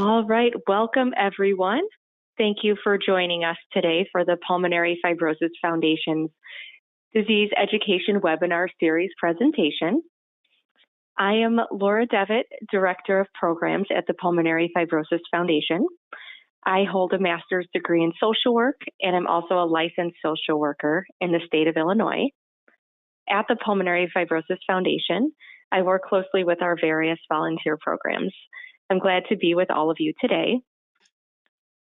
All right, welcome everyone. Thank you for joining us today for the Pulmonary Fibrosis Foundation's Disease Education Webinar Series presentation. I am Laura Devitt, Director of Programs at the Pulmonary Fibrosis Foundation. I hold a master's degree in social work, and I'm also a licensed social worker in the state of Illinois. At the Pulmonary Fibrosis Foundation, I work closely with our various volunteer programs. I'm glad to be with all of you today.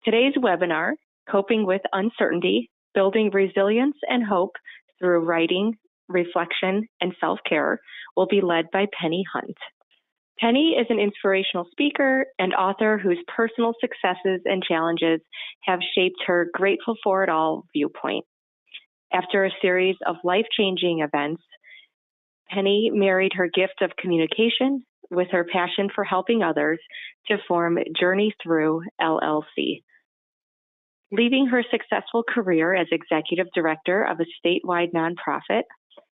Today's webinar, Coping with Uncertainty, Building Resilience and Hope Through Writing, Reflection, and Self-Care, will be led by Pennie Hunt. Pennie is an inspirational speaker and author whose personal successes and challenges have shaped her Grateful for It All viewpoint. After a series of life-changing events, Pennie married her gift of communication with her passion for helping others to form Journey Through LLC. Leaving her successful career as executive director of a statewide nonprofit,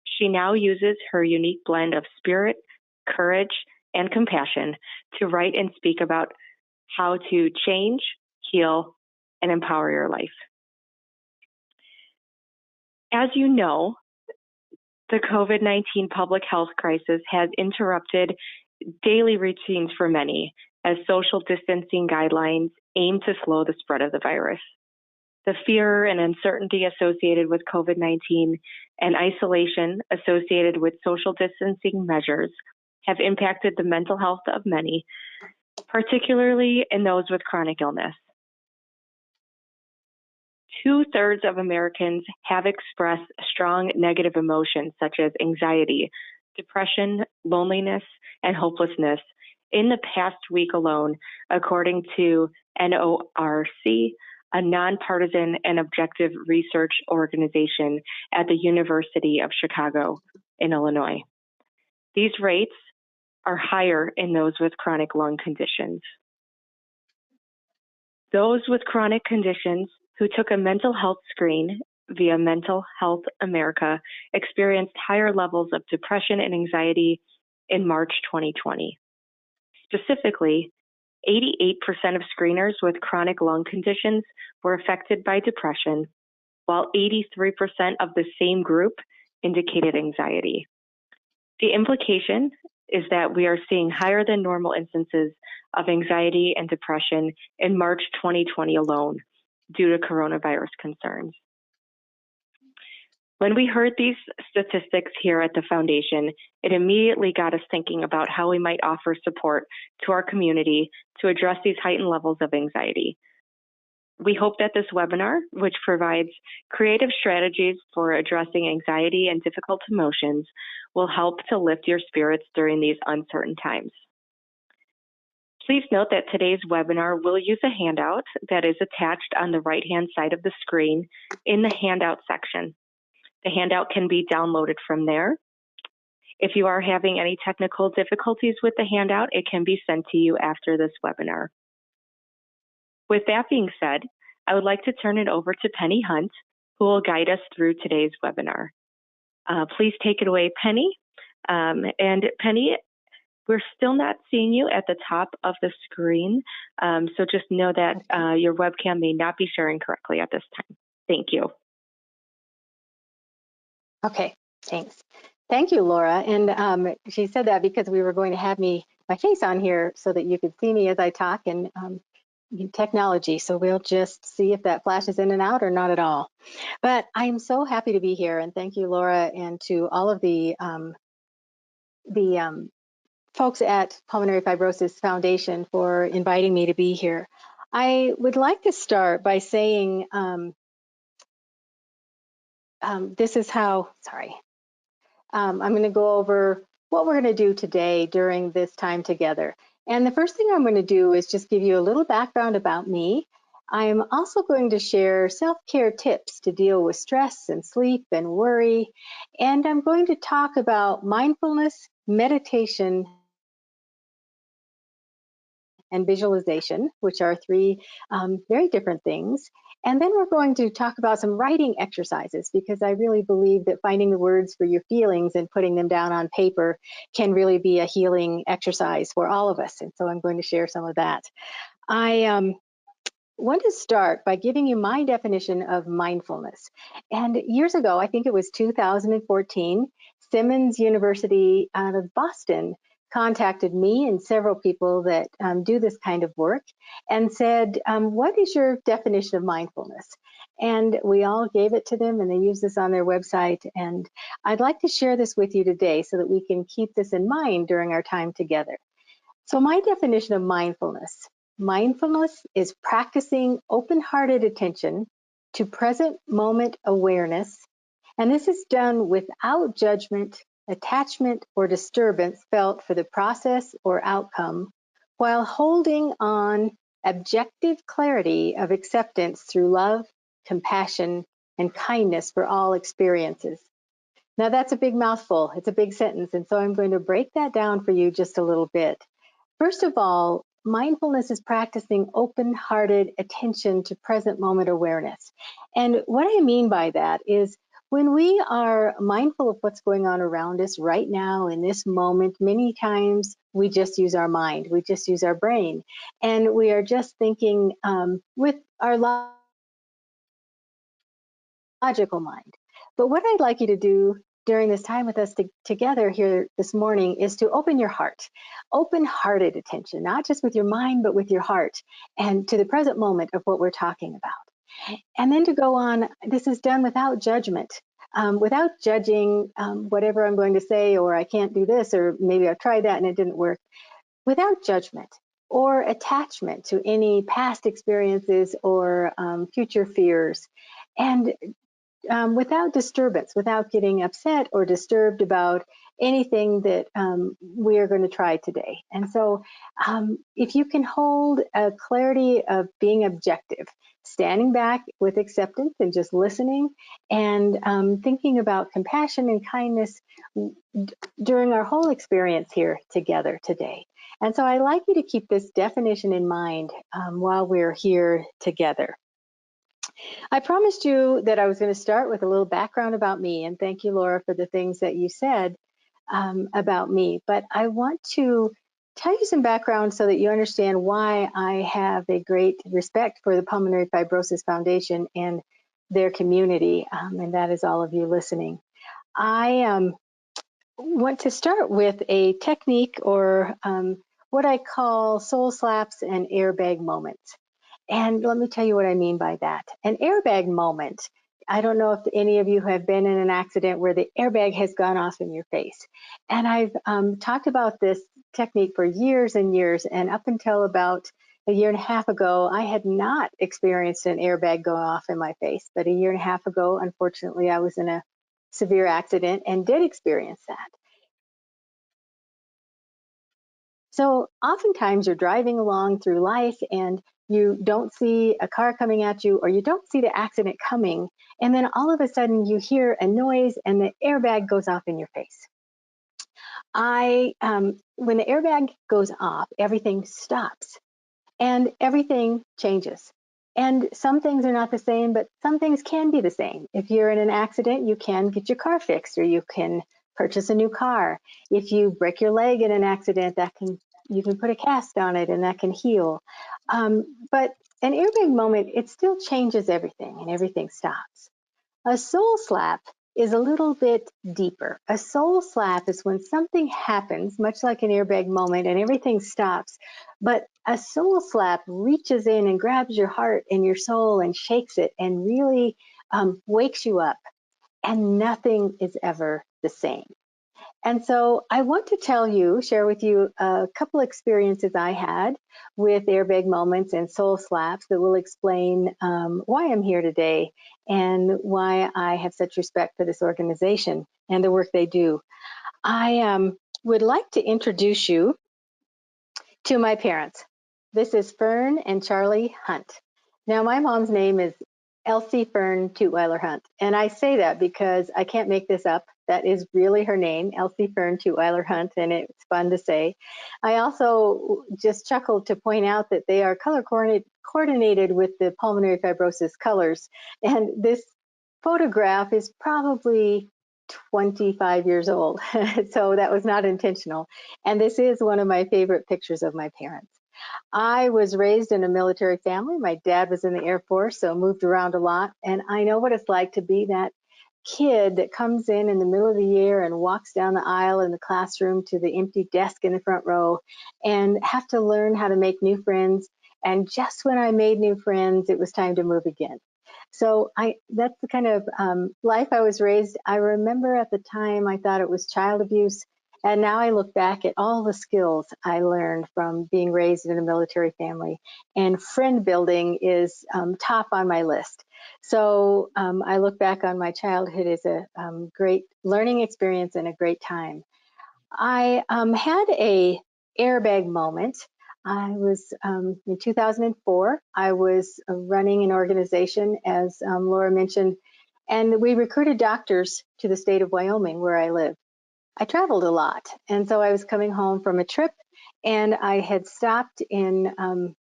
she now uses her unique blend of spirit, courage, and compassion to write and speak about how to change, heal, and empower your life. As you know, the COVID-19 public health crisis has interrupted daily routines for many as social distancing guidelines aim to slow the spread of the virus. The fear and uncertainty associated with COVID-19 and isolation associated with social distancing measures have impacted the mental health of many, particularly in those with chronic illness. 2/3 of Americans have expressed strong negative emotions such as anxiety, depression, loneliness, and hopelessness in the past week alone, according to NORC, a nonpartisan and objective research organization at the University of Chicago in Illinois. These rates are higher in those with chronic lung conditions. Those with chronic conditions who took a mental health screen via Mental Health America experienced higher levels of depression and anxiety in March 2020. Specifically, 88% of screeners with chronic lung conditions were affected by depression, while 83% of the same group indicated anxiety. The implication is that we are seeing higher than normal instances of anxiety and depression in March 2020 alone due to coronavirus concerns. When we heard these statistics here at the Foundation, it immediately got us thinking about how we might offer support to our community to address these heightened levels of anxiety. We hope that this webinar, which provides creative strategies for addressing anxiety and difficult emotions, will help to lift your spirits during these uncertain times. Please note that today's webinar will use a handout that is attached on the right-hand side of the screen in the handout section. The handout can be downloaded from there. If you are having any technical difficulties with the handout, it can be sent to you after this webinar. With that being said, I would like to turn it over to Pennie Hunt, who will guide us through today's webinar. Please take it away, Pennie. And Pennie, we're still not seeing you at the top of the screen, so just know that your webcam may not be sharing correctly at this time. Thank you. Okay, thanks. Thank you, Laura. And she said that because we were going to have my face on here so that you could see me as I talk, and technology. So we'll just see if that flashes in and out or not at all. But I'm so happy to be here, and thank you, Laura, and to all of the folks at Pulmonary Fibrosis Foundation for inviting me to be here. I would like to start by saying this is how, I'm going to go over what we're going to do today during this time together. And the first thing I'm going to do is just give you a little background about me. I'm also going to share self-care tips to deal with stress and sleep and worry. And I'm going to talk about mindfulness, meditation, and visualization, which are three very different things. And then we're going to talk about some writing exercises, because I really believe that finding the words for your feelings and putting them down on paper can really be a healing exercise for all of us. And so I'm going to share some of that. I want to start by giving you my definition of mindfulness. And years ago, I think it was 2014, Simmons University out of Boston contacted me and several people that do this kind of work and said, what is your definition of mindfulness? And we all gave it to them, and they use this on their website. And I'd like to share this with you today so that we can keep this in mind during our time together. So, my definition of mindfulness is practicing open hearted attention to present moment awareness. And this is done without judgment, attachment, or disturbance felt for the process or outcome, while holding on objective clarity of acceptance through love, compassion, and kindness for all experiences. Now, that's a big mouthful. It's a big sentence. And so I'm going to break that down for you just a little bit. First of all, mindfulness is practicing open-hearted attention to present moment awareness. And what I mean by that is when we are mindful of what's going on around us right now in this moment, many times we just use our mind, we just use our brain, and we are just thinking with our logical mind. But what I'd like you to do during this time with us together here this morning is to open your heart, open-hearted attention, not just with your mind, but with your heart, and to the present moment of what we're talking about. And then to go on, this is done without judgment, without judging whatever I'm going to say, or I can't do this, or maybe I've tried that and it didn't work, without judgment or attachment to any past experiences or future fears. And without disturbance, without getting upset or disturbed about anything that we are going to try today. And so if you can hold a clarity of being objective, standing back with acceptance and just listening and thinking about compassion and kindness during our whole experience here together today. And so I'd like you to keep this definition in mind while we're here together. I promised you that I was going to start with a little background about me, and thank you, Laura, for the things that you said about me. But I want to tell you some background so that you understand why I have a great respect for the Pulmonary Fibrosis Foundation and their community, and that is all of you listening. I want to start with a technique or what I call soul slaps and airbag moments. And let me tell you what I mean by that. An airbag moment. I don't know if any of you have been in an accident where the airbag has gone off in your face. And I've talked about this technique for years and years. And up until about a year and a half ago, I had not experienced an airbag go off in my face. But a year and a half ago, unfortunately, I was in a severe accident and did experience that. So oftentimes you're driving along through life and you don't see a car coming at you or you don't see the accident coming. And then all of a sudden you hear a noise and the airbag goes off in your face. When the airbag goes off, everything stops and everything changes. And some things are not the same, but some things can be the same. If you're in an accident, you can get your car fixed or you can purchase a new car. If you break your leg in an accident, you can put a cast on it and that can heal. But an airbag moment, it still changes everything and everything stops. A soul slap is a little bit deeper. A soul slap is when something happens, much like an airbag moment, and everything stops. But a soul slap reaches in and grabs your heart and your soul and shakes it and really wakes you up. And nothing is ever the same. And so I want to share with you a couple experiences I had with airbag moments and soul slaps that will explain why I'm here today and why I have such respect for this organization and the work they do. I would like to introduce you to my parents. This is Fern and Charlie Hunt. Now, my mom's name is Elsie Fern Tutwiler Hunt. And I say that because I can't make this up. That is really her name, Elsie Fern Tutwiler Hunt, and it's fun to say. I also just chuckled to point out that they are color coordinated with the pulmonary fibrosis colors. And this photograph is probably 25 years old. So that was not intentional. And this is one of my favorite pictures of my parents. I was raised in a military family. My dad was in the Air Force, so moved around a lot. And I know what it's like to be that kid that comes in the middle of the year and walks down the aisle in the classroom to the empty desk in the front row and have to learn how to make new friends. And just when I made new friends, it was time to move again. So that's the kind of life I was raised. I remember at the time I thought it was child abuse. And now I look back at all the skills I learned from being raised in a military family. And friend building is top on my list. So I look back on my childhood as a great learning experience and a great time. I had a airbag moment. I was in 2004. I was running an organization, as Laura mentioned, and we recruited doctors to the state of Wyoming, where I live. I traveled a lot, and so I was coming home from a trip, and I had stopped in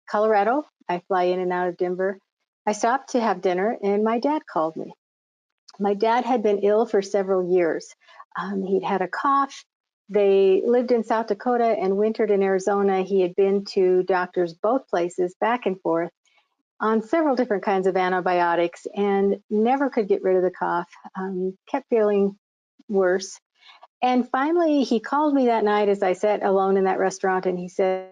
Colorado. I fly in and out of Denver. I stopped to have dinner, and my dad called me. My dad had been ill for several years. He'd had a cough. They lived in South Dakota and wintered in Arizona. He had been to doctors both places, back and forth, on several different kinds of antibiotics, and never could get rid of the cough. Kept feeling worse. And finally, he called me that night as I sat alone in that restaurant, and he said,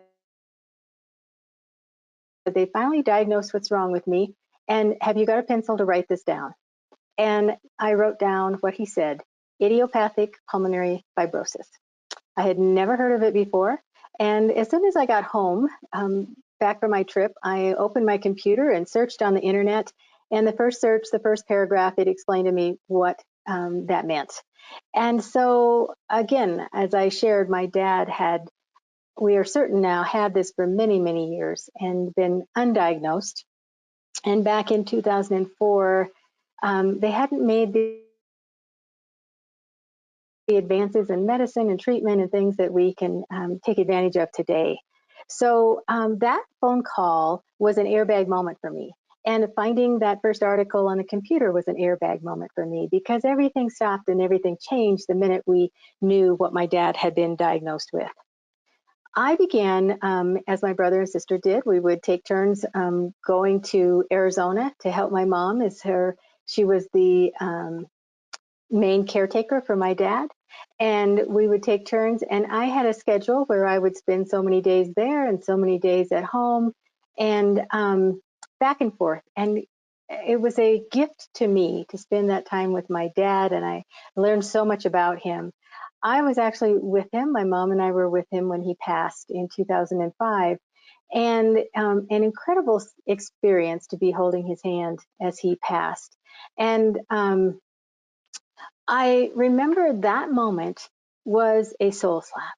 they finally diagnosed what's wrong with me. And have you got a pencil to write this down? And I wrote down what he said: idiopathic pulmonary fibrosis. I had never heard of it before. And as soon as I got home, back from my trip, I opened my computer and searched on the internet. And the first search, the first paragraph, it explained to me what that meant. And so, again, as I shared, my dad had, we are certain now, had this for many, many years and been undiagnosed. And back in 2004, they hadn't made the advances in medicine and treatment and things that we can take advantage of today. So that phone call was an airbag moment for me. And finding that first article on the computer was an airbag moment for me, because everything stopped and everything changed the minute we knew what my dad had been diagnosed with. I began, as my brother and sister did, we would take turns going to Arizona to help my mom, she was the main caretaker for my dad. And we would take turns, and I had a schedule where I would spend so many days there and so many days at home, and back and forth. And it was a gift to me to spend that time with my dad, and I learned so much about him. I was actually with him. My mom and I were with him when he passed in 2005, and an incredible experience to be holding his hand as he passed. And I remember that moment was a soul slap,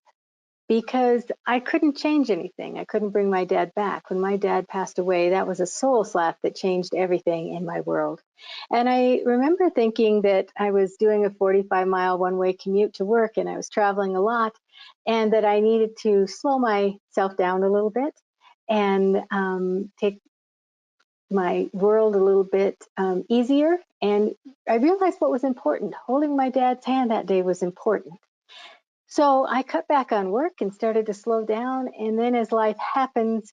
because I couldn't change anything. I couldn't bring my dad back. When my dad passed away, that was a soul slap that changed everything in my world. And I remember thinking that I was doing a 45-mile one-way commute to work, and I was traveling a lot, and that I needed to slow myself down a little bit and take my world a little bit easier. And I realized what was important. Holding my dad's hand that day was important. So I cut back on work and started to slow down. And then as life happens,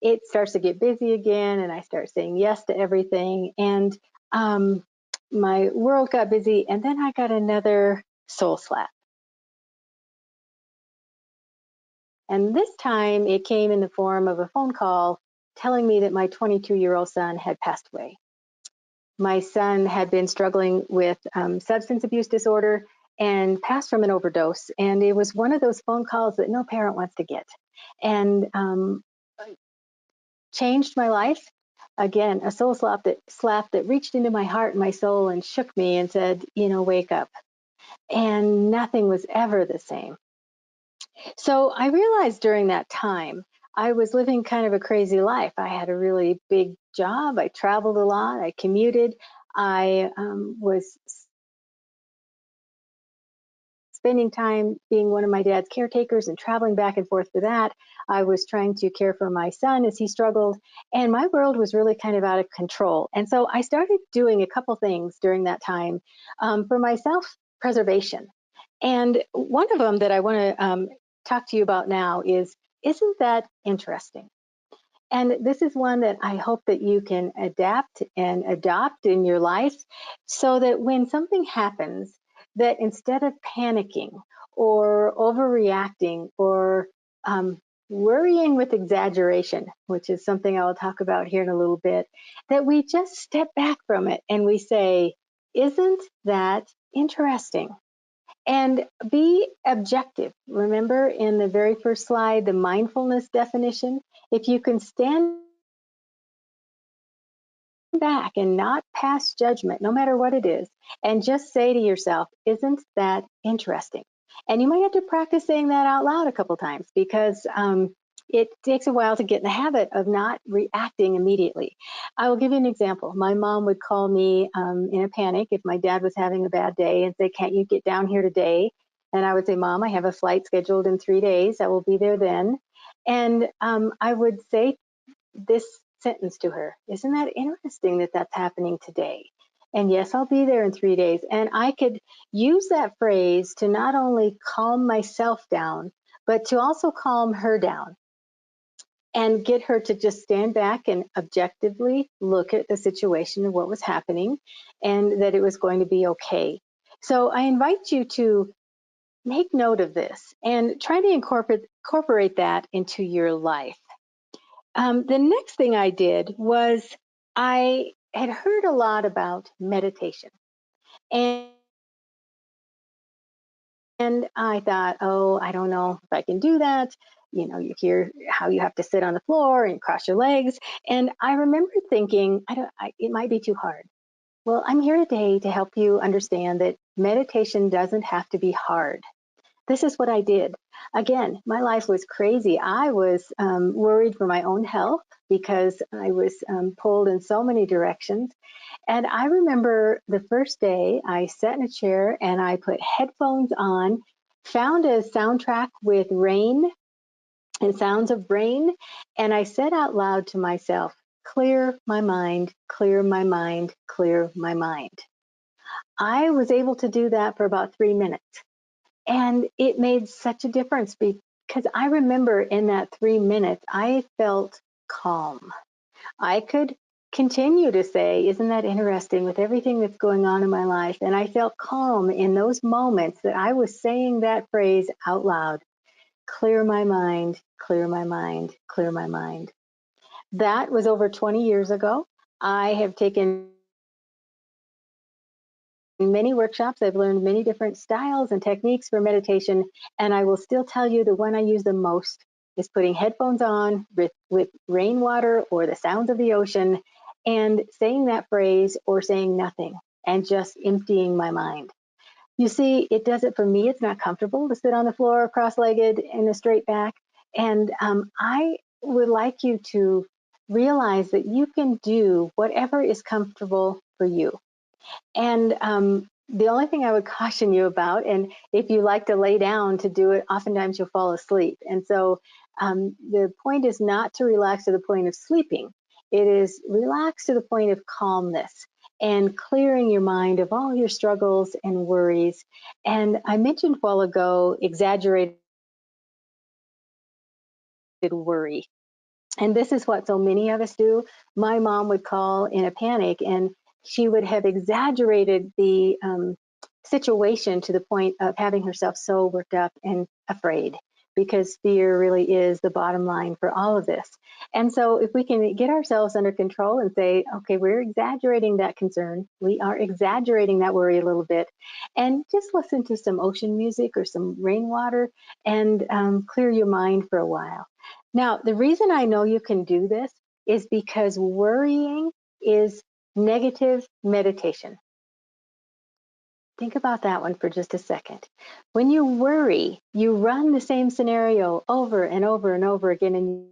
it starts to get busy again, and I start saying yes to everything. And my world got busy, and then I got another soul slap. And this time it came in the form of a phone call telling me that my 22-year-old son had passed away. My son had been struggling with substance abuse disorder and passed from an overdose. And it was one of those phone calls that no parent wants to get. And changed my life. Again, a soul slap that reached into my heart and my soul and shook me and said, wake up. And nothing was ever the same. So I realized during that time, I was living kind of a crazy life. I had a really big job. I traveled a lot. I commuted. I was spending time being one of my dad's caretakers and traveling back and forth for that. I was trying to care for my son as he struggled, and my world was really kind of out of control. And so I started doing a couple things during that time for my self-preservation. And one of them that I want to talk to you about now is Isn't that interesting? And this is one that I hope that you can adapt and adopt in your life so that when something happens, that instead of panicking or overreacting or um, worrying with exaggeration, which is something I'll talk about here in a little bit, that we just step back from it and we say, isn't that interesting? And be objective. Remember in the very first slide, the mindfulness definition? If you can stand back and not pass judgment, no matter what it is, and just say to yourself, isn't that interesting? And you might have to practice saying that out loud a couple times because it takes a while to get in the habit of not reacting immediately. I will give you an example. My mom would call me in a panic if my dad was having a bad day and say, can't you get down here today? And I would say, Mom, I have a flight scheduled in 3 days. I will be there then. And I would say this sentence to her. Isn't that interesting that that's happening today? And yes, I'll be there in 3 days. And I could use that phrase to not only calm myself down, but to also calm her down and get her to just stand back and objectively look at the situation of what was happening and that it was going to be okay. So I invite you to make note of this and try to incorporate that into your life. The next thing I did was I had heard a lot about meditation. And, and I thought, oh, I don't know if I can do that. You know, you hear how you have to sit on the floor and cross your legs. And I remember thinking, it might be too hard. Well, I'm here today to help you understand that meditation doesn't have to be hard. This is what I did. Again, my life was crazy. I was worried for my own health because I was pulled in so many directions. And I remember the first day I sat in a chair and I put headphones on, found a soundtrack with rain and sounds of rain, and I said out loud to myself, clear my mind, clear my mind, clear my mind. I was able to do that for about 3 minutes. And it made such a difference because I remember in that 3 minutes, I felt calm. I could continue to say, isn't that interesting with everything that's going on in my life? And I felt calm in those moments that I was saying that phrase out loud, clear my mind, clear my mind, clear my mind. That was over 20 years ago. I have taken many workshops. I've learned many different styles and techniques for meditation, and I will still tell you the one I use the most is putting headphones on with rainwater or the sounds of the ocean and saying that phrase or saying nothing and just emptying my mind. You see, it does it for me. It's not comfortable to sit on the floor cross-legged in a straight back. And I would like you to realize that you can do whatever is comfortable for you. And the only thing I would caution you about, and if you like to lay down to do it, oftentimes you'll fall asleep. And so the point is not to relax to the point of sleeping. It is relax to the point of calmness and clearing your mind of all your struggles and worries. And I mentioned a while ago, exaggerated worry. And this is what so many of us do. My mom would call in a panic and she would have exaggerated the situation to the point of having herself so worked up and afraid because fear really is the bottom line for all of this. And so if we can get ourselves under control and say, okay, we're exaggerating that concern, we are exaggerating that worry a little bit, and just listen to some ocean music or some rainwater and clear your mind for a while. Now, the reason I know you can do this is because worrying is negative meditation. Think about that one for just a second. When you worry, you run the same scenario over and over and over again in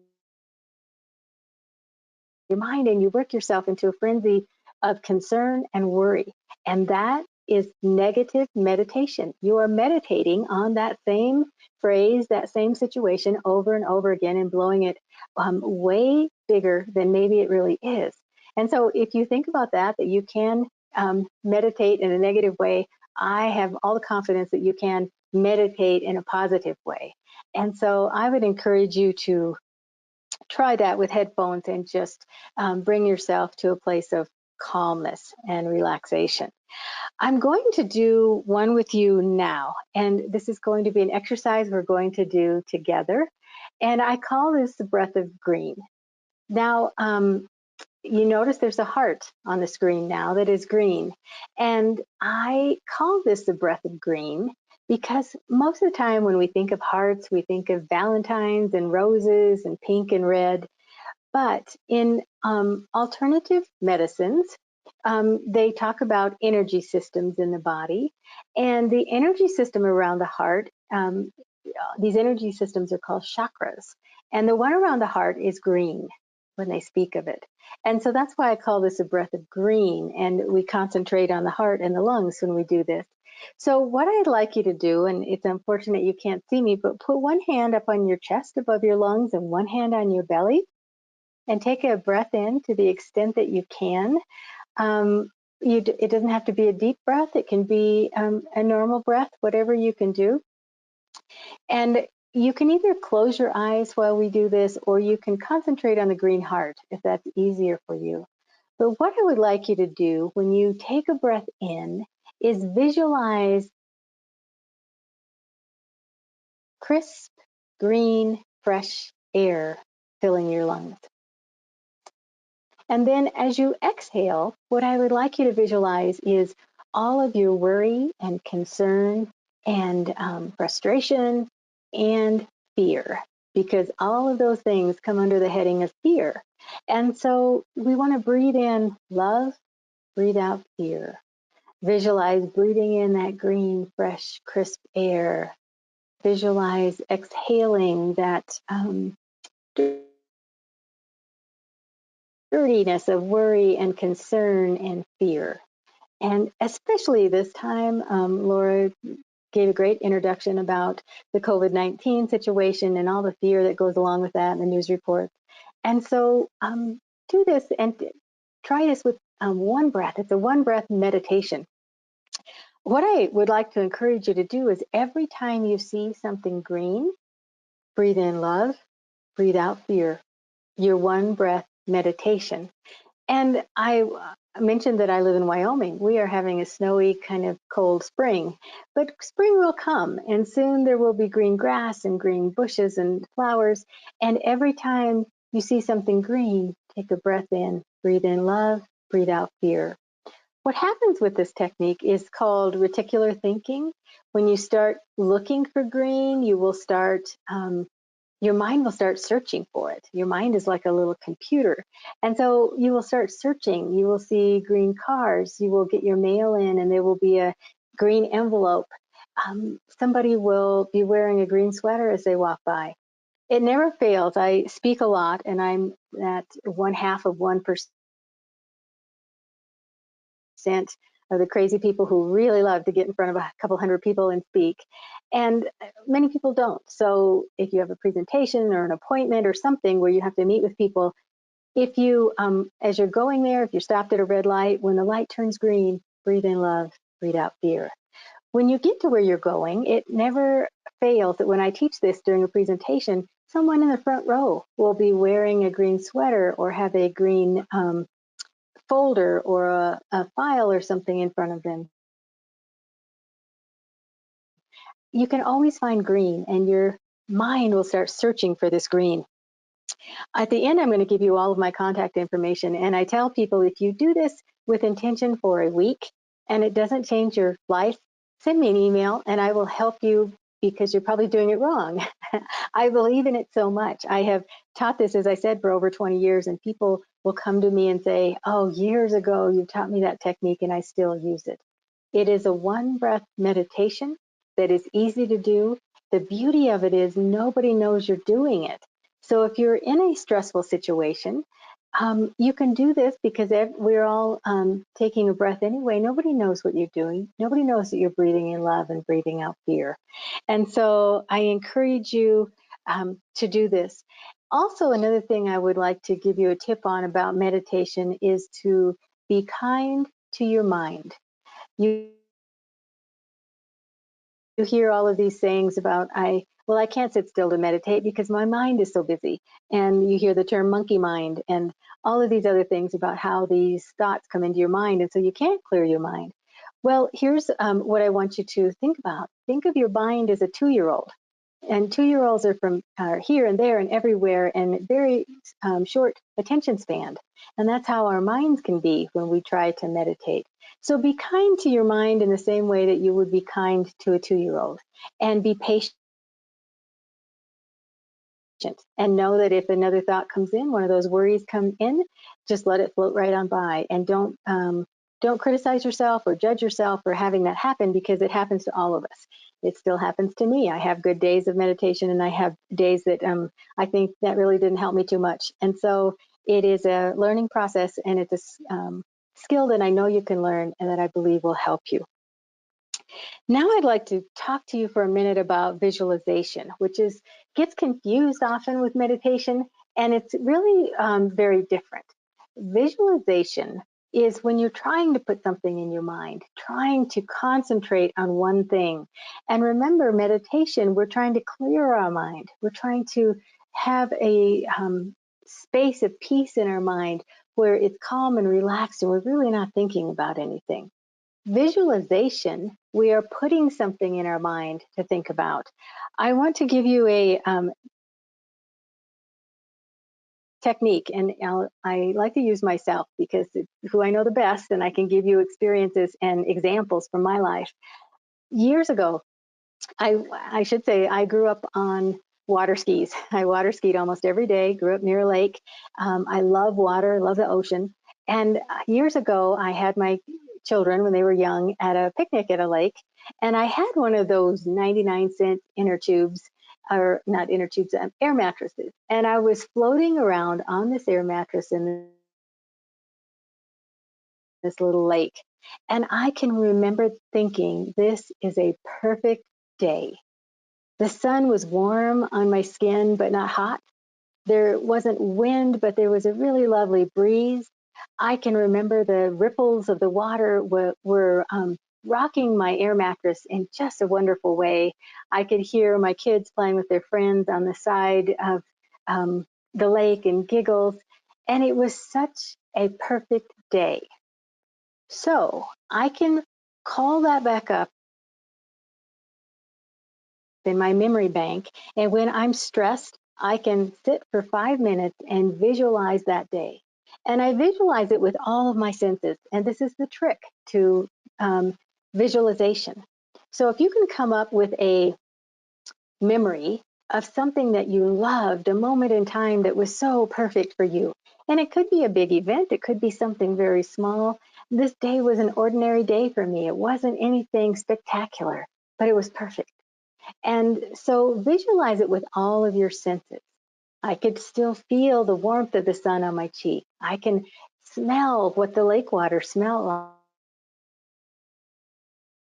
your mind, and you work yourself into a frenzy of concern and worry. And that is negative meditation. You are meditating on that same phrase, that same situation over and over again and blowing it way bigger than maybe it really is. And so if you think about that you can meditate in a negative way, I have all the confidence that you can meditate in a positive way. And so I would encourage you to try that with headphones and just bring yourself to a place of calmness and relaxation. I'm going to do one with you now, and this is going to be an exercise we're going to do together. And I call this the breath of green. Now, you notice there's a heart on the screen now that is green. And I call this the breath of green because most of the time when we think of hearts, we think of valentines and roses and pink and red. But in alternative medicines, they talk about energy systems in the body. And the energy system around the heart, these energy systems are called chakras. And the one around the heart is green when they speak of it. And so that's why I call this a breath of green. And we concentrate on the heart and the lungs when we do this. So what I'd like you to do, and it's unfortunate you can't see me, but put one hand up on your chest above your lungs and one hand on your belly and take a breath in to the extent that you can. It doesn't have to be a deep breath. It can be a normal breath, whatever you can do. And you can either close your eyes while we do this, or you can concentrate on the green heart if that's easier for you. But what I would like you to do when you take a breath in is visualize crisp, green, fresh air filling your lungs. And then as you exhale, what I would like you to visualize is all of your worry and concern and frustration and fear, because all of those things come under the heading of fear. And so we want to breathe in love, breathe out fear. Visualize breathing in that green, fresh, crisp air. Visualize exhaling that dirtiness of worry and concern and fear. And especially this time, Laura gave a great introduction about the COVID-19 situation and all the fear that goes along with that in the news reports. And so do this and try this with one breath. It's a one breath meditation. What I would like to encourage you to do is every time you see something green, breathe in love, breathe out fear, your one breath meditation. And I mentioned that I live in Wyoming. We are having a snowy, kind of cold spring, but spring will come, and soon there will be green grass and green bushes and flowers. And every time you see something green, take a breath in, breathe in love, breathe out fear. What happens with this technique is called reticular thinking. When you start looking for green, you will start your mind will start searching for it. Your mind is like a little computer. And so you will start searching. You will see green cars. You will get your mail in and there will be a green envelope. Somebody will be wearing a green sweater as they walk by. It never fails. I speak a lot and I'm at 0.5% of the crazy people who really love to get in front of a couple hundred people and speak. And many people don't. So if you have a presentation or an appointment or something where you have to meet with people, if you, as you're going there, if you're stopped at a red light, when the light turns green, breathe in love, breathe out fear. When you get to where you're going, it never fails that when I teach this during a presentation, someone in the front row will be wearing a green sweater or have a green folder or a file or something in front of them. You can always find green and your mind will start searching for this green. At the end, I'm going to give you all of my contact information. And I tell people if you do this with intention for a week and it doesn't change your life, send me an email and I will help you because you're probably doing it wrong. I believe in it so much. I have taught this, as I said, for over 20 years, and people will come to me and say, oh, years ago, you taught me that technique and I still use it. It is a one breath meditation that is easy to do. The beauty of it is nobody knows you're doing it. So if you're in a stressful situation, you can do this because we're all taking a breath anyway. Nobody knows what you're doing. Nobody knows that you're breathing in love and breathing out fear. And so I encourage you to do this. Also, another thing I would like to give you a tip on about meditation is to be kind to your mind. You hear all of these sayings about I well, I can't sit still to meditate because my mind is so busy. And you hear the term monkey mind and all of these other things about how these thoughts come into your mind. And so you can't clear your mind. Well, here's what I want you to think about. Think of your mind as a 2-year-old. And 2-year-olds are here and there and everywhere and very short attention span. And that's how our minds can be when we try to meditate. So be kind to your mind in the same way that you would be kind to a 2-year-old, and be patient and know that if another thought comes in, one of those worries come in, just let it float right on by, and don't criticize yourself or judge yourself for having that happen, because it happens to all of us. It still happens to me. I have good days of meditation and I have days that I think that really didn't help me too much. And so it is a learning process, and it's a skill that I know you can learn and that I believe will help you. Now I'd like to talk to you for a minute about visualization, which gets confused often with meditation, and it's really very different. Visualization is when you're trying to put something in your mind, trying to concentrate on one thing. And remember, meditation, we're trying to clear our mind. We're trying to have a space of peace in our mind where it's calm and relaxed and we're really not thinking about anything. Visualization, we are putting something in our mind to think about. I want to give you a technique, and I like to use myself because it's who I know the best, and I can give you experiences and examples from my life. Years ago, I should say I grew up on water skis. I water skied almost every day, grew up near a lake. I love water, love the ocean. And years ago, I had my children when they were young at a picnic at a lake. And I had one of those 99-cent inner tubes, or not inner tubes, air mattresses. And I was floating around on this air mattress in this little lake. And I can remember thinking, this is a perfect day. The sun was warm on my skin, but not hot. There wasn't wind, but there was a really lovely breeze. I can remember the ripples of the water were rocking my air mattress in just a wonderful way. I could hear my kids playing with their friends on the side of the lake and giggles. And it was such a perfect day. So I can call that back up in my memory bank. And when I'm stressed, I can sit for 5 minutes and visualize that day. And I visualize it with all of my senses. And this is the trick to visualization. So if you can come up with a memory of something that you loved, a moment in time that was so perfect for you, and it could be a big event, it could be something very small. This day was an ordinary day for me. It wasn't anything spectacular, but it was perfect. And so visualize it with all of your senses. I could still feel the warmth of the sun on my cheek. I can smell what the lake water smelled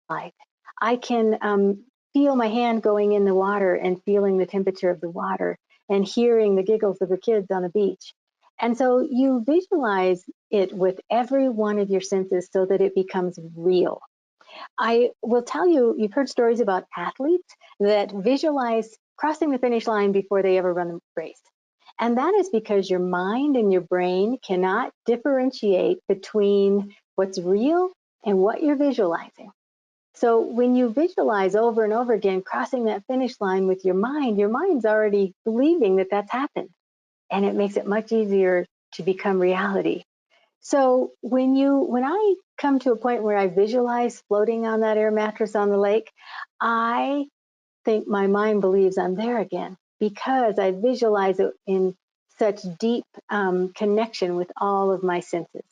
like. I can feel my hand going in the water and feeling the temperature of the water and hearing the giggles of the kids on the beach. And so you visualize it with every one of your senses so that it becomes real. I will tell you, you've heard stories about athletes that visualize crossing the finish line before they ever run a race. And that is because your mind and your brain cannot differentiate between what's real and what you're visualizing. So when you visualize over and over again crossing that finish line with your mind's already believing that that's happened. And it makes it much easier to become reality. So when I come to a point where I visualize floating on that air mattress on the lake, I think my mind believes I'm there again because I visualize it in such deep connection with all of my senses.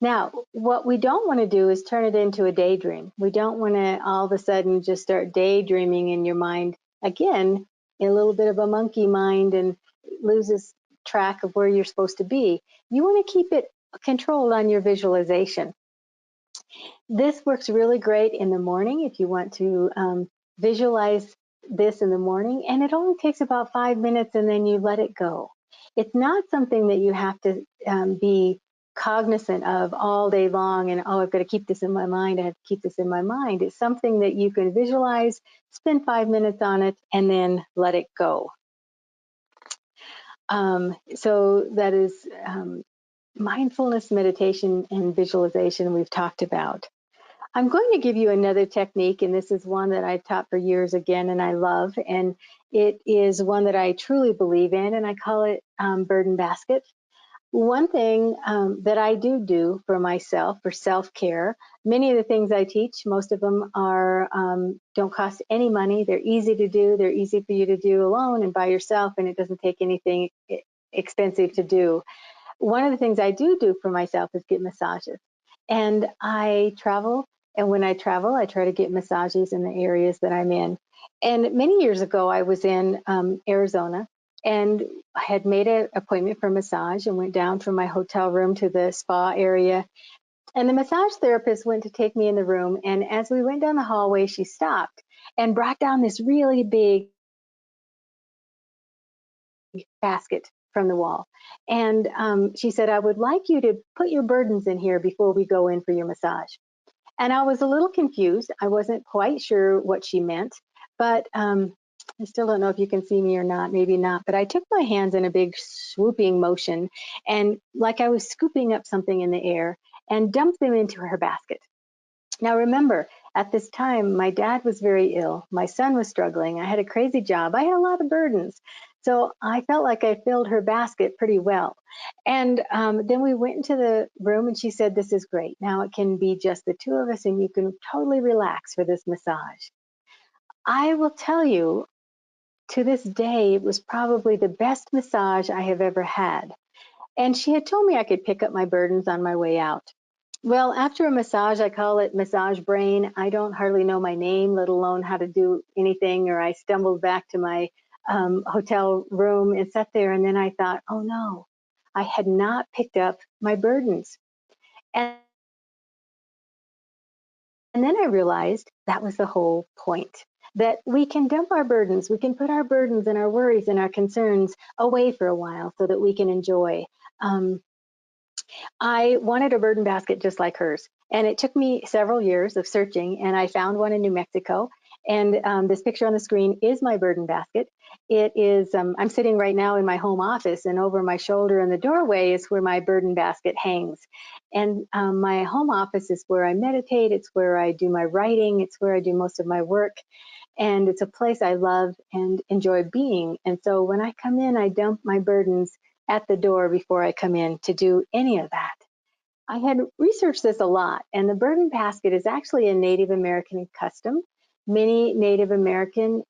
Now, what we don't want to do is turn it into a daydream. We don't want to all of a sudden just start daydreaming in your mind again, a little bit of a monkey mind, and loses track of where you're supposed to be. You want to keep it controlled on your visualization. This works really great in the morning if you want to visualize this in the morning, and it only takes about 5 minutes and then you let it go. It's not something that you have to be cognizant of all day long and, oh, I've got to keep this in my mind. I have to keep this in my mind. It's something that you can visualize, spend 5 minutes on it, and then let it go. So that is mindfulness, meditation, and visualization we've talked about. I'm going to give you another technique, and this is one that I've taught for years again, and I love, and it is one that I truly believe in, and I call it burden basket. One thing that I do for myself, for self-care, many of the things I teach, most of them are don't cost any money. They're easy to do. They're easy for you to do alone and by yourself, and it doesn't take anything expensive to do. One of the things I do for myself is get massages. And I travel, and when I travel, I try to get massages in the areas that I'm in. And many years ago, I was in Arizona, and I had made an appointment for massage and went down from my hotel room to the spa area. And the massage therapist went to take me in the room. And as we went down the hallway, she stopped and brought down this really big basket from the wall. And she said, I would like you to put your burdens in here before we go in for your massage. And I was a little confused. I wasn't quite sure what she meant, but I still don't know if you can see me or not, maybe not. But I took my hands in a big swooping motion, and like I was scooping up something in the air, and dumped them into her basket. Now, remember, at this time, my dad was very ill. My son was struggling. I had a crazy job. I had a lot of burdens. So I felt like I filled her basket pretty well. And then we went into the room, and she said, this is great. Now it can be just the two of us, and you can totally relax for this massage. I will tell you, to this day, it was probably the best massage I have ever had. And she had told me I could pick up my burdens on my way out. Well, after a massage, I call it massage brain. I don't hardly know my name, let alone how to do anything. Or I stumbled back to my hotel room and sat there. And then I thought, oh no, I had not picked up my burdens. And then I realized that was the whole point, that we can dump our burdens. We can put our burdens and our worries and our concerns away for a while so that we can enjoy. I wanted a burden basket just like hers. And it took me several years of searching, and I found one in New Mexico. And this picture on the screen is my burden basket. It is, I'm sitting right now in my home office, and over my shoulder in the doorway is where my burden basket hangs. And my home office is where I meditate. It's where I do my writing. It's where I do most of my work. And it's a place I love and enjoy being. And so when I come in, I dump my burdens at the door before I come in to do any of that. I had researched this a lot, and the burden basket is actually a Native American custom. Many Native American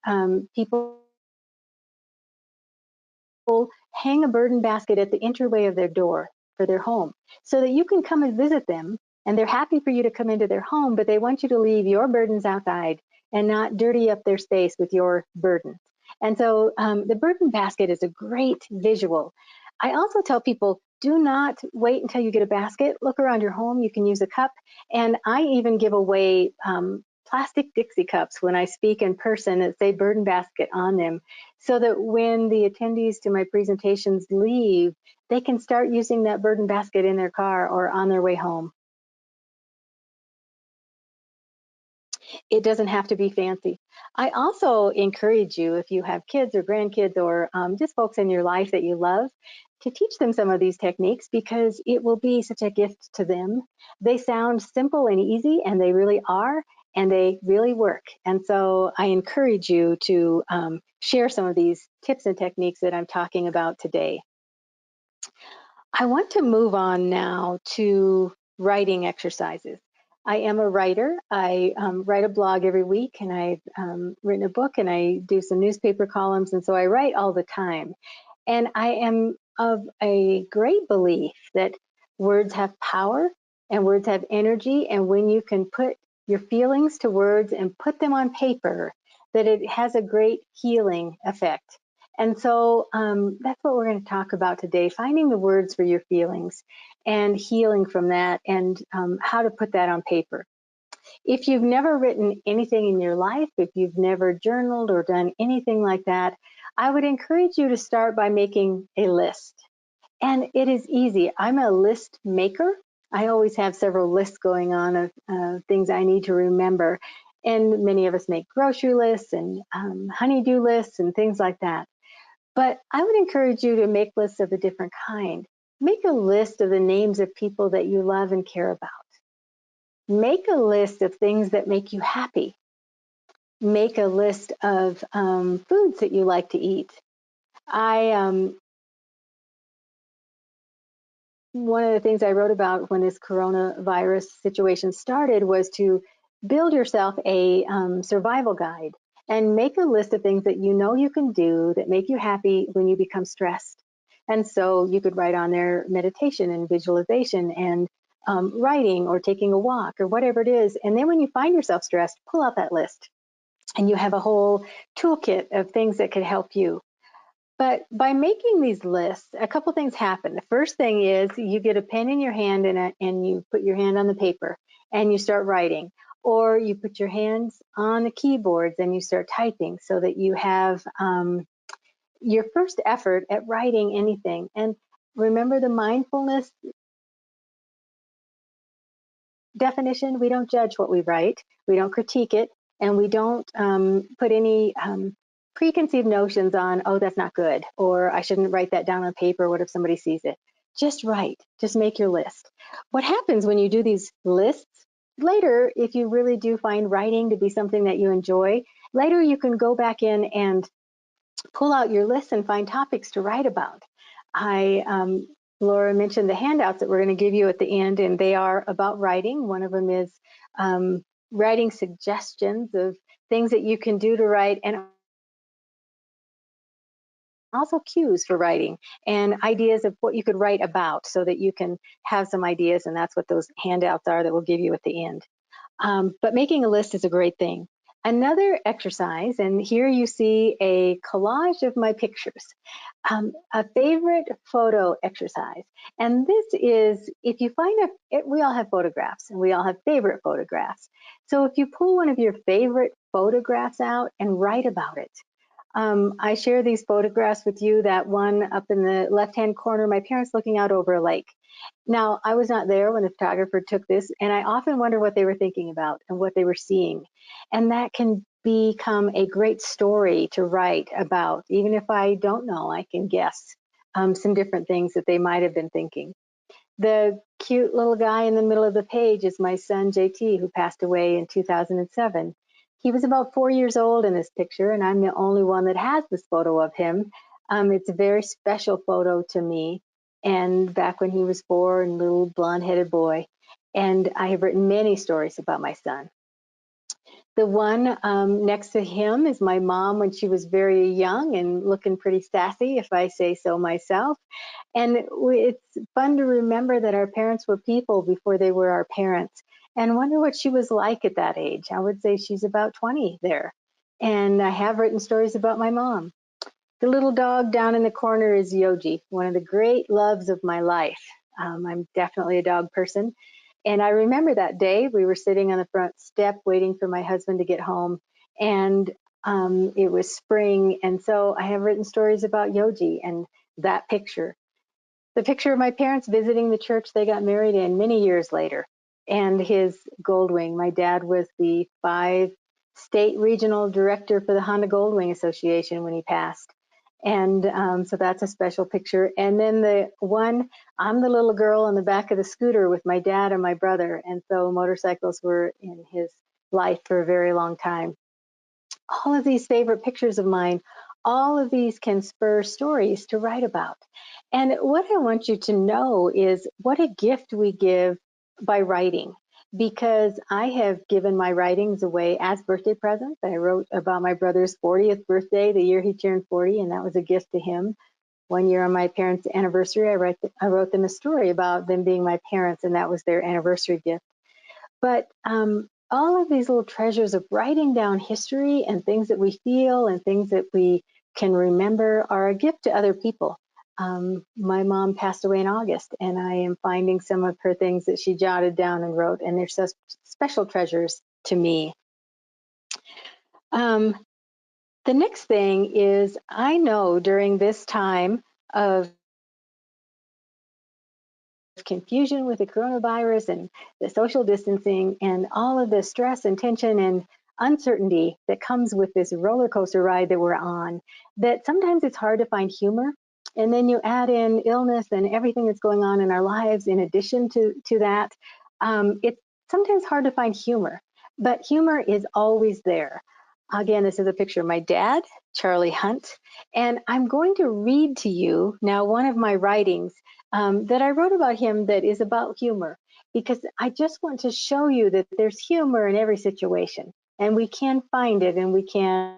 people hang a burden basket at the entryway of their door for their home so that you can come and visit them, and they're happy for you to come into their home, but they want you to leave your burdens outside and not dirty up their space with your burdens. And so the burden basket is a great visual. I also tell people, do not wait until you get a basket. Look around your home. You can use a cup. And I even give away plastic Dixie cups when I speak in person that say burden basket on them, so that when the attendees to my presentations leave, they can start using that burden basket in their car or on their way home. It doesn't have to be fancy. I also encourage you, if you have kids or grandkids or just folks in your life that you love, to teach them some of these techniques, because it will be such a gift to them. They sound simple and easy, and they really are, and they really work. And so I encourage you to share some of these tips and techniques that I'm talking about today. I want to move on now to writing exercises. I am a writer. I write a blog every week, and I've written a book, and I do some newspaper columns, and so I write all the time. And I am of a great belief that words have power and words have energy, and when you can put your feelings to words and put them on paper, that it has a great healing effect. And so that's what we're going to talk about today, finding the words for your feelings and healing from that, and how to put that on paper. If you've never written anything in your life, if you've never journaled or done anything like that, I would encourage you to start by making a list. And it is easy. I'm a list maker. I always have several lists going on of things I need to remember. And many of us make grocery lists and honeydew lists and things like that. But I would encourage you to make lists of a different kind. Make a list of the names of people that you love and care about. Make a list of things that make you happy. Make a list of foods that you like to eat. I One of the things I wrote about when this coronavirus situation started was to build yourself a survival guide and make a list of things that you know you can do that make you happy when you become stressed. And so you could write on there meditation and visualization and writing or taking a walk or whatever it is. And then when you find yourself stressed, pull out that list and you have a whole toolkit of things that could help you. But by making these lists, a couple things happen. The first thing is you get a pen in your hand and you put your hand on the paper and you start writing. Or you put your hands on the keyboards and you start typing so that you have your first effort at writing anything. And remember the mindfulness definition, we don't judge what we write, we don't critique it, and we don't put any preconceived notions on, oh, that's not good, or I shouldn't write that down on paper. What if somebody sees it? Just write, just make your list. What happens when you do these lists? Later, if you really do find writing to be something that you enjoy, later you can go back in and pull out your list and find topics to write about. Laura mentioned the handouts that we're going to give you at the end, and they are about writing. One of them is writing suggestions of things that you can do to write, and also cues for writing and ideas of what you could write about so that you can have some ideas, and that's what those handouts are that we'll give you at the end. But making a list is a great thing. Another exercise, and here you see a collage of my pictures, a favorite photo exercise. And this is, if you find we all have photographs and we all have favorite photographs. So if you pull one of your favorite photographs out and write about it. I share these photographs with you, that one up in the left-hand corner, my parents looking out over a lake. Now, I was not there when the photographer took this, and I often wonder what they were thinking about and what they were seeing. And that can become a great story to write about. Even if I don't know, I can guess some different things that they might have been thinking. The cute little guy in the middle of the page is my son, JT, who passed away in 2007. He was about 4 years old in this picture, and I'm the only one that has this photo of him. It's a very special photo to me. And back when he was 4 and little blonde-headed boy. And I have written many stories about my son. The one next to him is my mom when she was very young and looking pretty sassy, if I say so myself. And it's fun to remember that our parents were people before they were our parents, and wonder what she was like at that age. I would say she's about 20 there. And I have written stories about my mom. The little dog down in the corner is Yogi, one of the great loves of my life. I'm definitely a dog person. And I remember that day we were sitting on the front step waiting for my husband to get home. And it was spring. And so I have written stories about Yogi and that picture. The picture of my parents visiting the church they got married in many years later, and his Goldwing. My dad was the 5-state regional director for the Honda Goldwing Association when he passed. And so that's a special picture. And then the one, I'm the little girl on the back of the scooter with my dad and my brother. And so motorcycles were in his life for a very long time. All of these favorite pictures of mine, all of these can spur stories to write about. And what I want you to know is what a gift we give by writing, because I have given my writings away as birthday presents. I wrote about my brother's 40th birthday, the year he turned 40, and that was a gift to him. One year on my parents' anniversary, I wrote them a story about them being my parents, and that was their anniversary gift. But all of these little treasures of writing down history and things that we feel and things that we can remember are a gift to other people. My mom passed away in August, and I am finding some of her things that she jotted down and wrote, and they're such special treasures to me. The next thing is, I know during this time of confusion with the coronavirus and the social distancing and all of the stress and tension and uncertainty that comes with this roller coaster ride that we're on, that sometimes it's hard to find humor. And then you add in illness and everything that's going on in our lives in addition to that. It's sometimes hard to find humor, but humor is always there. Again, this is a picture of my dad, Charlie Hunt, and I'm going to read to you now one of my writings that I wrote about him that is about humor, because I just want to show you that there's humor in every situation, and we can find it and we can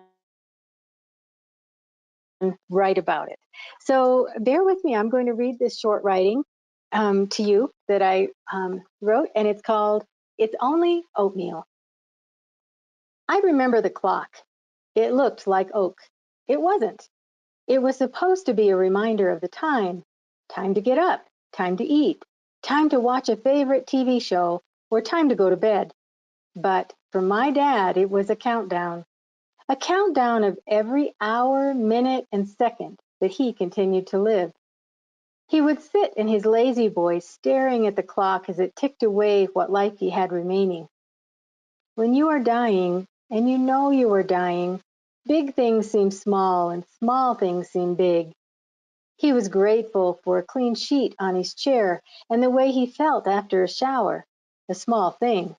write about it. So bear with me. I'm going to read this short writing to you that I wrote, and it's called "It's Only Oatmeal." I remember the clock. It looked like oak. It wasn't. It was supposed to be a reminder of the time. Time to get up, time to eat, time to watch a favorite TV show, or time to go to bed. But for my dad, it was a countdown of every hour, minute, and second that he continued to live. He would sit in his lazy boy staring at the clock as it ticked away what life he had remaining. When you are dying, and you know you are dying, big things seem small and small things seem big. He was grateful for a clean sheet on his chair and the way he felt after a shower, a small thing.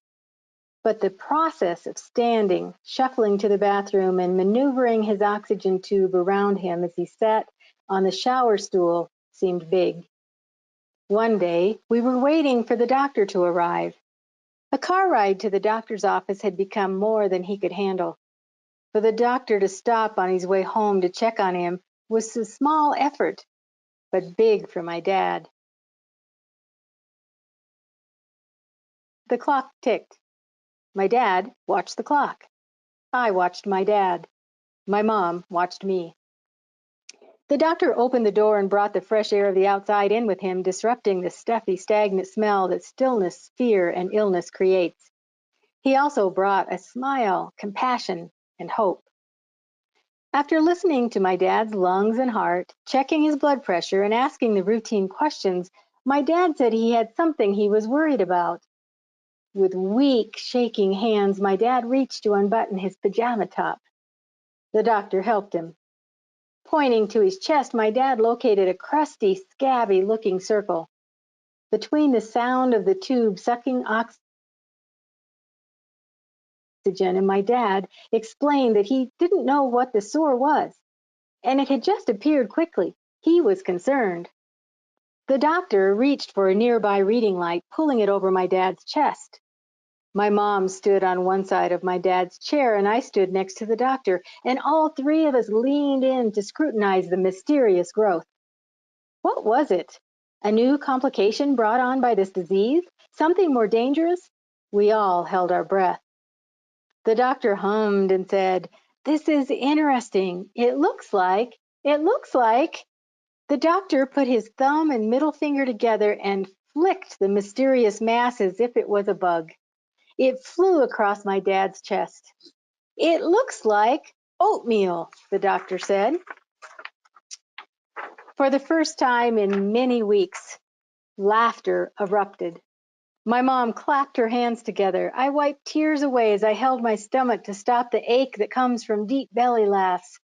But the process of standing, shuffling to the bathroom, and maneuvering his oxygen tube around him as he sat on the shower stool seemed big. One day, we were waiting for the doctor to arrive. A car ride to the doctor's office had become more than he could handle. For the doctor to stop on his way home to check on him was a small effort, but big for my dad. The clock ticked. My dad watched the clock. I watched my dad. My mom watched me. The doctor opened the door and brought the fresh air of the outside in with him, disrupting the stuffy, stagnant smell that stillness, fear, and illness creates. He also brought a smile, compassion, and hope. After listening to my dad's lungs and heart, checking his blood pressure, and asking the routine questions, my dad said he had something he was worried about. With weak, shaking hands, my dad reached to unbutton his pajama top. The doctor helped him. Pointing to his chest, my dad located a crusty, scabby-looking circle. Between the sound of the tube sucking oxygen and my dad explained that he didn't know what the sore was, and it had just appeared quickly. He was concerned. The doctor reached for a nearby reading light, pulling it over my dad's chest. My mom stood on one side of my dad's chair, and I stood next to the doctor, and all three of us leaned in to scrutinize the mysterious growth. What was it? A new complication brought on by this disease? Something more dangerous? We all held our breath. The doctor hummed and said, "This is interesting. It looks like. The doctor put his thumb and middle finger together and flicked the mysterious mass as if it was a bug. It flew across my dad's chest. "It looks like oatmeal," the doctor said. For the first time in many weeks, laughter erupted. My mom clapped her hands together. I wiped tears away as I held my stomach to stop the ache that comes from deep belly laughs.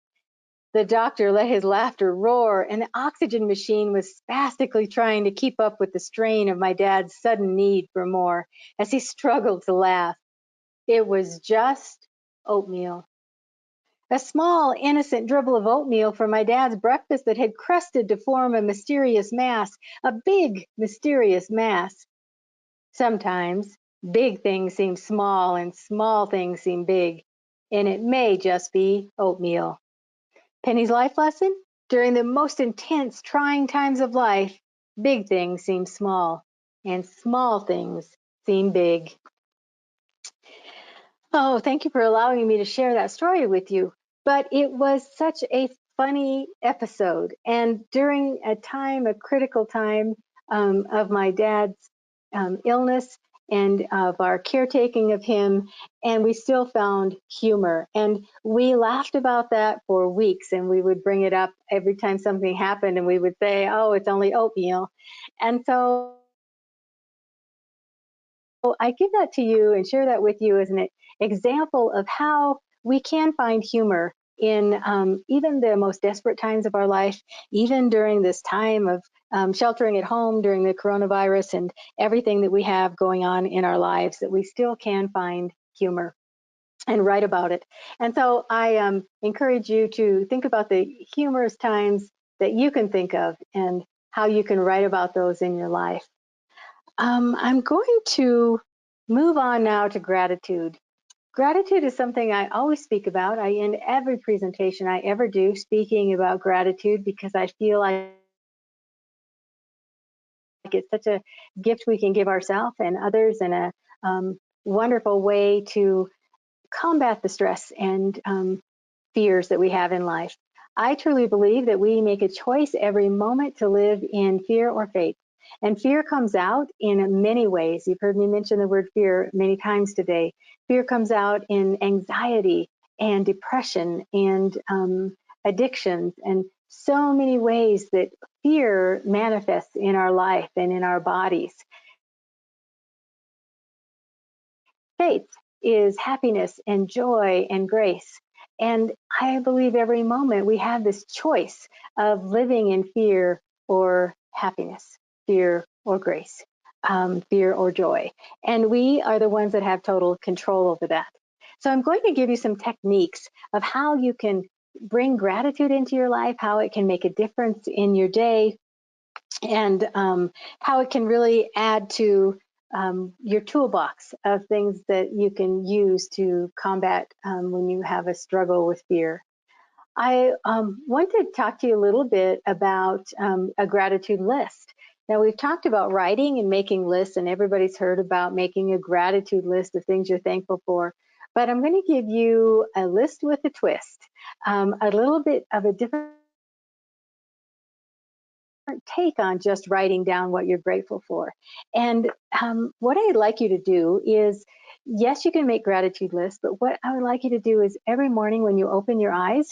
The doctor let his laughter roar, and the oxygen machine was spastically trying to keep up with the strain of my dad's sudden need for more as he struggled to laugh. It was just oatmeal. A small, innocent dribble of oatmeal for my dad's breakfast that had crusted to form a mysterious mass, a big, mysterious mass. Sometimes big things seem small and small things seem big, and it may just be oatmeal. Pennie's life lesson? During the most intense, trying times of life, big things seem small, and small things seem big. Oh, thank you for allowing me to share that story with you. But it was such a funny episode. And during a critical time of my dad's illness and of our caretaking of him, and we still found humor. And we laughed about that for weeks, and we would bring it up every time something happened, and we would say, "Oh, it's only oatmeal." And so I give that to you and share that with you as an example of how we can find humor in even the most desperate times of our life, even during this time of sheltering at home during the coronavirus and everything that we have going on in our lives, that we still can find humor and write about it. And so I encourage you to think about the humorous times that you can think of and how you can write about those in your life. I'm going to move on now to gratitude. Gratitude is something I always speak about. I end every presentation I ever do speaking about gratitude because I feel like it's such a gift we can give ourselves and others, and a wonderful way to combat the stress and fears that we have in life. I truly believe that we make a choice every moment to live in fear or faith. And fear comes out in many ways. You've heard me mention the word fear many times today. Fear comes out in anxiety and depression and addictions, and so many ways that fear manifests in our life and in our bodies. Faith is happiness and joy and grace. And I believe every moment we have this choice of living in fear or happiness, fear or grace, fear or joy. And we are the ones that have total control over that. So I'm going to give you some techniques of how you can bring gratitude into your life, how it can make a difference in your day, and how it can really add to your toolbox of things that you can use to combat when you have a struggle with fear. I want to talk to you a little bit about a gratitude list. Now, we've talked about writing and making lists, and everybody's heard about making a gratitude list of things you're thankful for. But I'm going to give you a list with a twist, a little bit of a different take on just writing down what you're grateful for. And what I'd like you to do is, yes, you can make gratitude lists, but what I would like you to do is every morning when you open your eyes,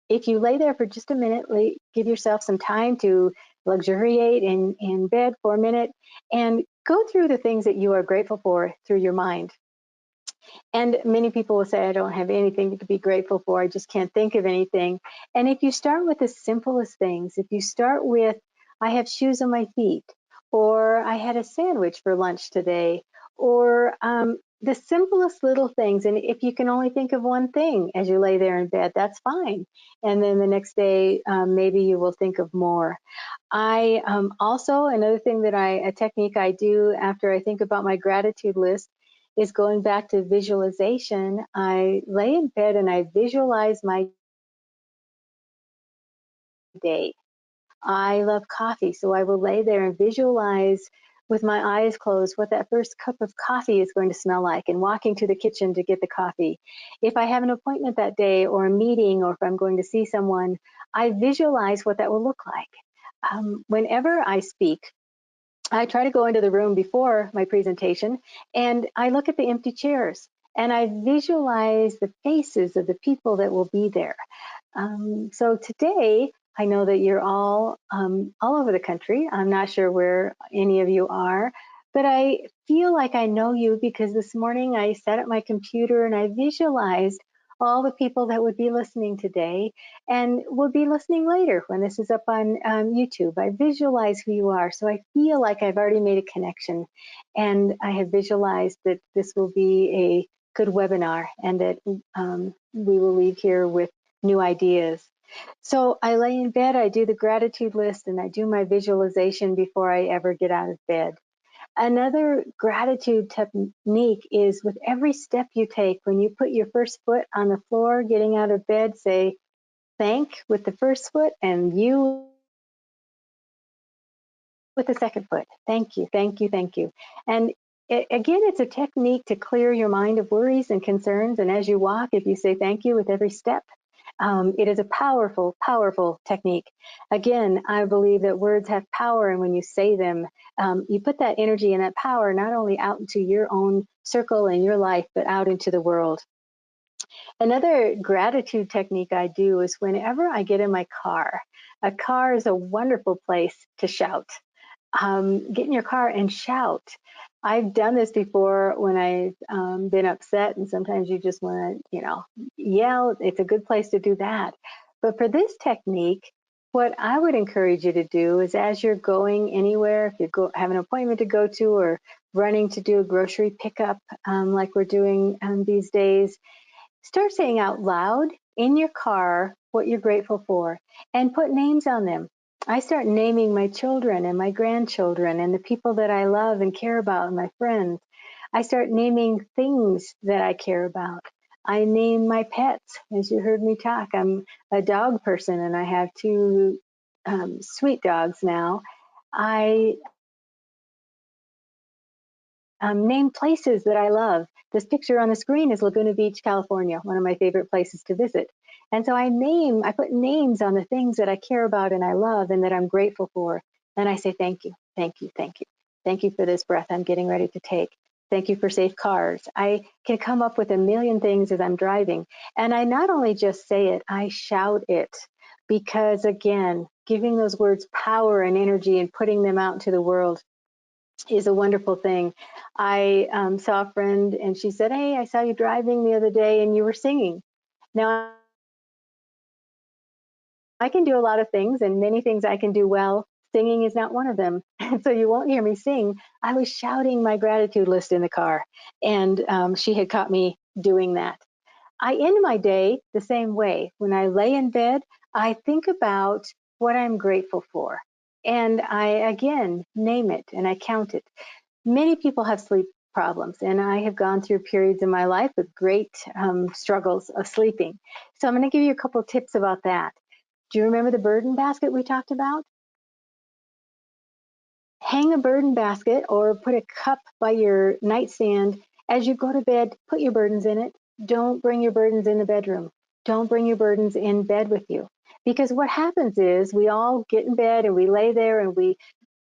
if you lay there for just a minute, give yourself some time to luxuriate in bed for a minute and go through the things that you are grateful for through your mind. And many people will say, I don't have anything to be grateful for. I just can't think of anything. And if you start with the simplest things, if you start with, I have shoes on my feet, or I had a sandwich for lunch today, or the simplest little things. And if you can only think of one thing as you lay there in bed, that's fine. And then the next day, maybe you will think of more. I also, another thing that a technique I do after I think about my gratitude list is going back to visualization. I lay in bed and I visualize my day. I love coffee, so I will lay there and visualize with my eyes closed what that first cup of coffee is going to smell like and walking to the kitchen to get the coffee. If I have an appointment that day or a meeting, or if I'm going to see someone, I visualize what that will look like. Whenever I speak, I try to go into the room before my presentation and I look at the empty chairs and I visualize the faces of the people that will be there. So today, I know that you're all over the country. I'm not sure where any of you are, but I feel like I know you because this morning I sat at my computer and I visualized all the people that would be listening today and will be listening later when this is up on YouTube. I visualize who you are. So I feel like I've already made a connection and I have visualized that this will be a good webinar and that we will leave here with new ideas. So I lay in bed, I do the gratitude list, and I do my visualization before I ever get out of bed. Another gratitude technique is with every step you take, when you put your first foot on the floor getting out of bed, say thank with the first foot and you with the second foot. Thank you, thank you, thank you. And again, it's a technique to clear your mind of worries and concerns. And as you walk, if you say thank you with every step, it is a powerful, powerful technique. Again, I believe that words have power, and when you say them, you put that energy and that power not only out into your own circle and your life, but out into the world. Another gratitude technique I do is whenever I get in my car. A car is a wonderful place to shout. get in your car and shout. I've done this before when I've been upset, and sometimes you just want to, yell. It's a good place to do that. But for this technique, what I would encourage you to do is as you're going anywhere, if you have an appointment to go to or running to do a grocery pickup, like we're doing these days, start saying out loud in your car what you're grateful for and put names on them. I start naming my children and my grandchildren and the people that I love and care about and my friends. I start naming things that I care about. I name my pets. As you heard me talk, I'm a dog person and I have two sweet dogs now. I name places that I love. This picture on the screen is Laguna Beach, California, one of my favorite places to visit. And so I put names on the things that I care about and I love and that I'm grateful for. And I say, thank you, thank you, thank you. Thank you for this breath I'm getting ready to take. Thank you for safe cars. I can come up with a million things as I'm driving. And I not only just say it, I shout it. Because again, giving those words power and energy and putting them out into the world is a wonderful thing. I saw a friend and she said, hey, I saw you driving the other day and you were singing. Now, I can do a lot of things and many things I can do well. Singing is not one of them. So you won't hear me sing. I was shouting my gratitude list in the car and she had caught me doing that. I end my day the same way. When I lay in bed, I think about what I'm grateful for. And I, again, name it and I count it. Many people have sleep problems, and I have gone through periods in my life with great struggles of sleeping. So I'm going to give you a couple of tips about that. Do you remember the burden basket we talked about? Hang a burden basket or put a cup by your nightstand. As you go to bed, put your burdens in it. Don't bring your burdens in the bedroom. Don't bring your burdens in bed with you. Because what happens is we all get in bed and we lay there and we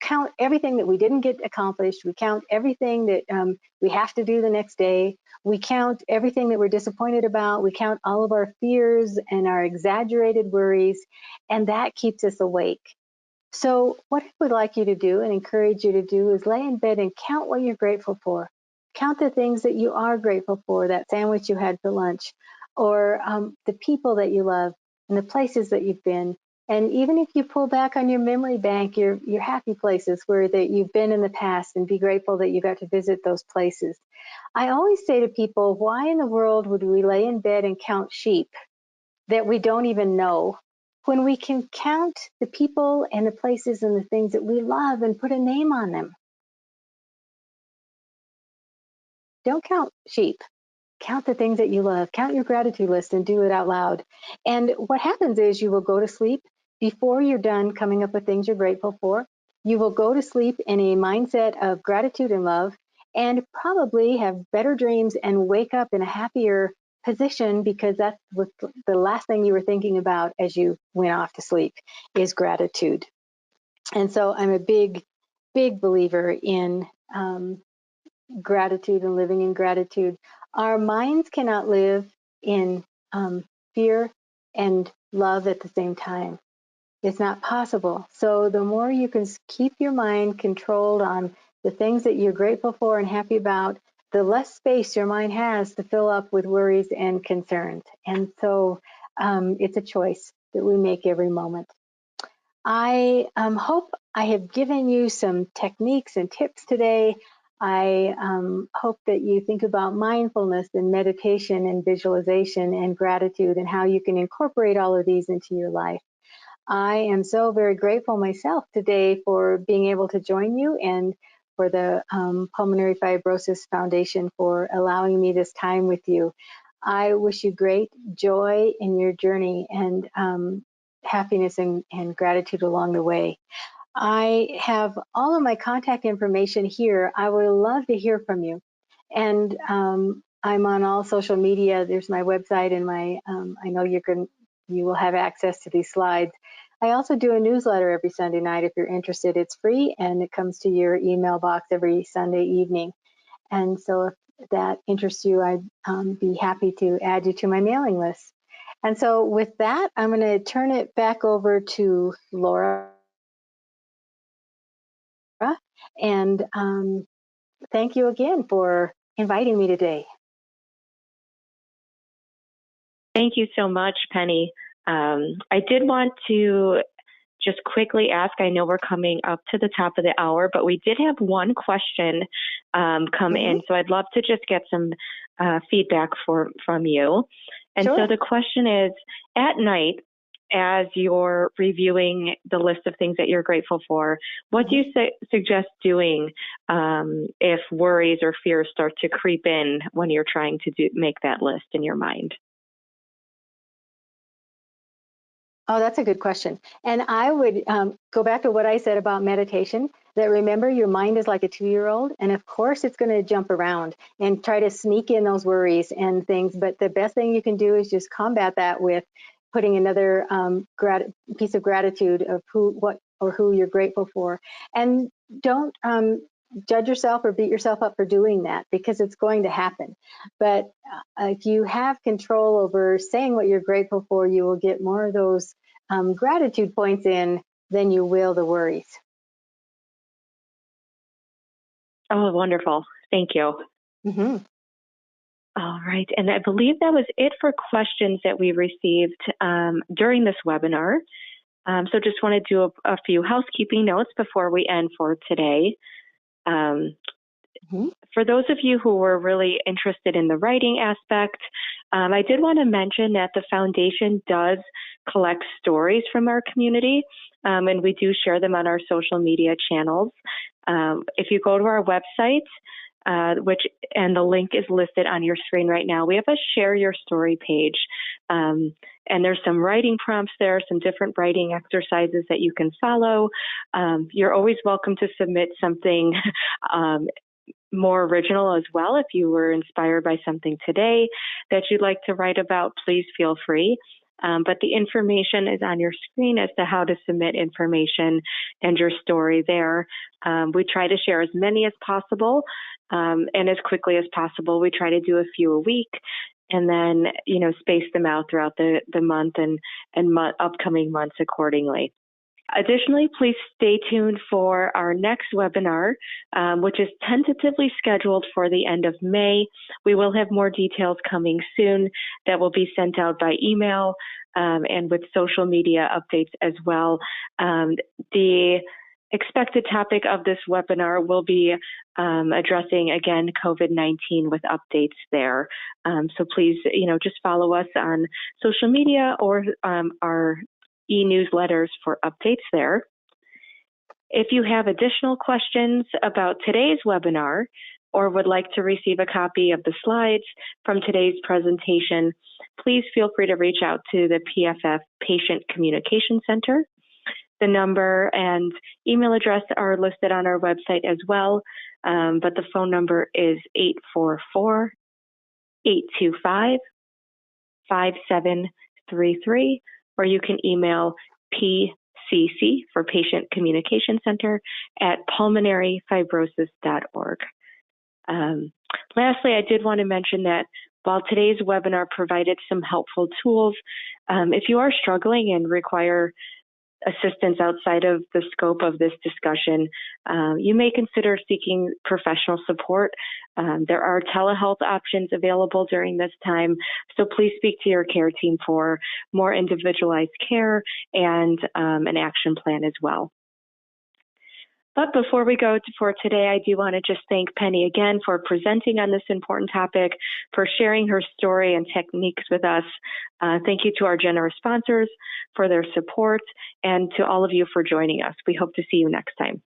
count everything that we didn't get accomplished. We count everything that we have to do the next day. We count everything that we're disappointed about. We count all of our fears and our exaggerated worries, and that keeps us awake. So, what I would like you to do and encourage you to do is lay in bed and count what you're grateful for. Count the things that you are grateful for, that sandwich you had for lunch, or the people that you love and the places that you've been. And even if you pull back on your memory bank, your happy places where that you've been in the past, and be grateful that you got to visit those places. I always say to people, why in the world would we lay in bed and count sheep that we don't even know when we can count the people and the places and the things that we love and put a name on them? Don't count sheep. Count the things that you love. Count your gratitude list and do it out loud. And what happens is you will go to sleep before you're done coming up with things you're grateful for. You will go to sleep in a mindset of gratitude and love, and probably have better dreams and wake up in a happier position, because that's what the last thing you were thinking about as you went off to sleep is gratitude. And so I'm a big, big believer in gratitude and living in gratitude. Our minds cannot live in fear and love at the same time. It's not possible. So the more you can keep your mind controlled on the things that you're grateful for and happy about, the less space your mind has to fill up with worries and concerns. And so it's a choice that we make every moment. I hope I have given you some techniques and tips today. I hope that you think about mindfulness and meditation and visualization and gratitude and how you can incorporate all of these into your life. I am so very grateful myself today for being able to join you, and for the Pulmonary Fibrosis Foundation for allowing me this time with you. I wish you great joy in your journey, and happiness and gratitude along the way. I have all of my contact information here. I would love to hear from you. And I'm on all social media. There's my website and my, I know you will have access to these slides. I also do a newsletter every Sunday night if you're interested. It's free and it comes to your email box every Sunday evening. And so if that interests you, I'd be happy to add you to my mailing list. And so with that, I'm going to turn it back over to Laura. And thank you again for inviting me today. Thank you so much, Pennie. I did want to just quickly ask, I know we're coming up to the top of the hour, but we did have one question come in, so I'd love to just get some feedback from you. And Sure. so the question is, at night, as you're reviewing the list of things that you're grateful for, what do you suggest doing if worries or fears start to creep in when you're trying to make that list in your mind? Oh, that's a good question. And I would go back to what I said about meditation, that remember your mind is like a 2-year-old. And of course, it's going to jump around and try to sneak in those worries and things. But the best thing you can do is just combat that with putting another piece of gratitude of who you're grateful for. And don't judge yourself or beat yourself up for doing that, because it's going to happen. But if you have control over saying what you're grateful for, you will get more of those gratitude points in than you will the worries. Oh, wonderful. Thank you. All right. And I believe that was it for questions that we received during this webinar. So just want to do a few housekeeping notes before we end for today. For those of you who were really interested in the writing aspect, I did want to mention that the foundation does collect stories from our community, and we do share them on our social media channels. If you go to our website, and the link is listed on your screen right now, we have a Share Your Story page. And there's some writing prompts there, some different writing exercises that you can follow. You're always welcome to submit something more original as well. If you were inspired by something today that you'd like to write about, please feel free. But the information is on your screen as to how to submit information and your story there. We try to share as many as possible and as quickly as possible. We try to do a few a week, and then space them out throughout the month and upcoming months accordingly. Additionally, please stay tuned for our next webinar, which is tentatively scheduled for the end of May. We will have more details coming soon that will be sent out by email and with social media updates as well. The expected topic of this webinar will be addressing, again, COVID-19 with updates there. So please, just follow us on social media or our e-newsletters for updates there. If you have additional questions about today's webinar or would like to receive a copy of the slides from today's presentation, please feel free to reach out to the PFF Patient Communication Center. The number and email address are listed on our website as well, but the phone number is 844-825-5733, or you can email PCC for Patient Communication Center at pulmonaryfibrosis.org. Lastly, I did want to mention that while today's webinar provided some helpful tools, if you are struggling and require assistance outside of the scope of this discussion, you may consider seeking professional support. There are telehealth options available during this time, so please speak to your care team for more individualized care and an action plan as well. But before we go for today, I do want to just thank Pennie again for presenting on this important topic, for sharing her story and techniques with us. Thank you to our generous sponsors for their support, and to all of you for joining us. We hope to see you next time.